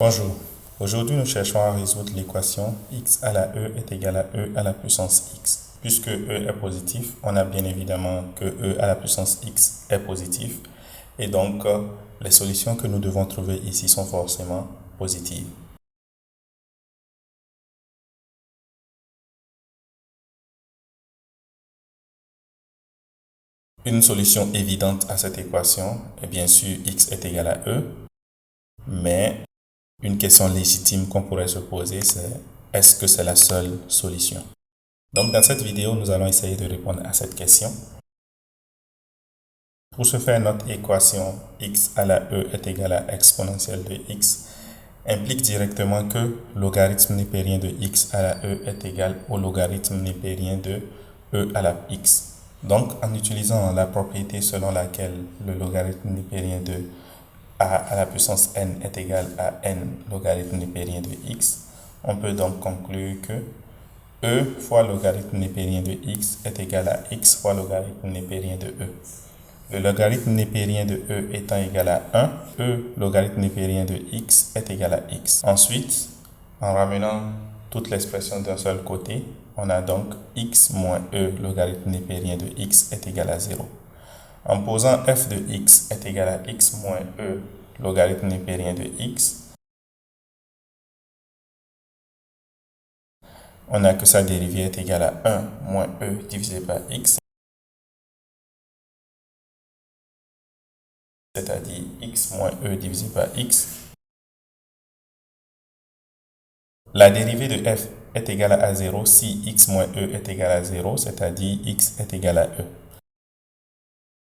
Bonjour, aujourd'hui nous cherchons à résoudre l'équation x à la e est égal à e à la puissance x. Puisque e est positif, on a bien évidemment que e à la puissance x est positif et donc les solutions que nous devons trouver ici sont forcément positives. Une solution évidente à cette équation est bien sûr x est égal à e, mais une question légitime qu'on pourrait se poser, c'est est-ce que c'est la seule solution? Donc dans cette vidéo, nous allons essayer de répondre à cette question. Pour ce faire, notre équation x à la e est égal à exponentielle de x implique directement que logarithme népérien de x à la e est égal au logarithme népérien de e à la x. Donc, en utilisant la propriété selon laquelle le logarithme népérien de a à la puissance n est égal à n logarithme népérien de x, on peut donc conclure que e fois logarithme népérien de x est égal à x fois logarithme népérien de e. Le logarithme népérien de e étant égal à 1, e logarithme népérien de x est égal à x. Ensuite, en ramenant toute l'expression d'un seul côté, on a donc x moins e logarithme népérien de x est égal à 0. En posant f de x est égal à x moins e logarithme népérien de x, on a que sa dérivée est égale à 1 moins e divisé par x, c'est-à-dire x moins e divisé par x. La dérivée de f est égale à 0 si x moins e est égal à 0, c'est-à-dire x est égal à e.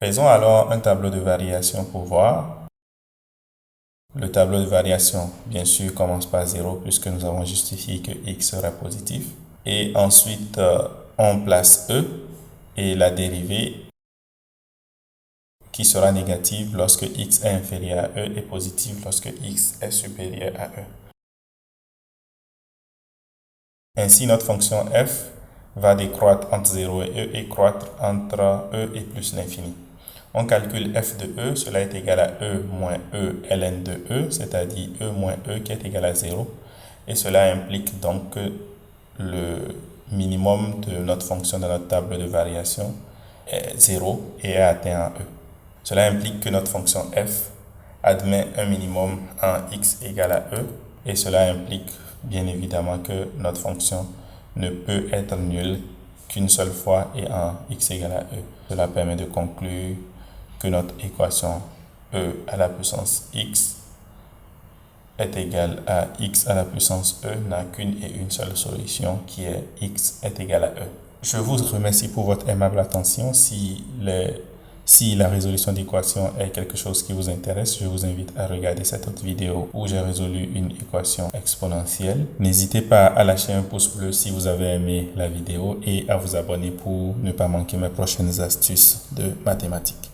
Faisons alors un tableau de variation pour voir. Le tableau de variation, bien sûr, commence par 0 puisque nous avons justifié que x sera positif. Et ensuite, on place e et la dérivée qui sera négative lorsque x est inférieur à e et positive lorsque x est supérieur à e. Ainsi, notre fonction f va décroître entre 0 et e et croître entre e et plus l'infini. On calcule f de e, cela est égal à e moins e ln de e, c'est-à-dire e moins e qui est égal à 0. Et cela implique donc que le minimum de notre fonction dans notre table de variation est 0 et est atteint en e. Cela implique que notre fonction f admet un minimum en x égale à e, et cela implique bien évidemment que notre fonction ne peut être nulle qu'une seule fois et en x égale à e. Cela permet de conclure que notre équation e à la puissance x est égale à x à la puissance e n'a qu'une et une seule solution qui est x est égal à e. Je vous remercie pour votre aimable attention. Si la résolution d'équation est quelque chose qui vous intéresse, je vous invite à regarder cette autre vidéo où j'ai résolu une équation exponentielle. N'hésitez pas à lâcher un pouce bleu si vous avez aimé la vidéo et à vous abonner pour ne pas manquer mes prochaines astuces de mathématiques.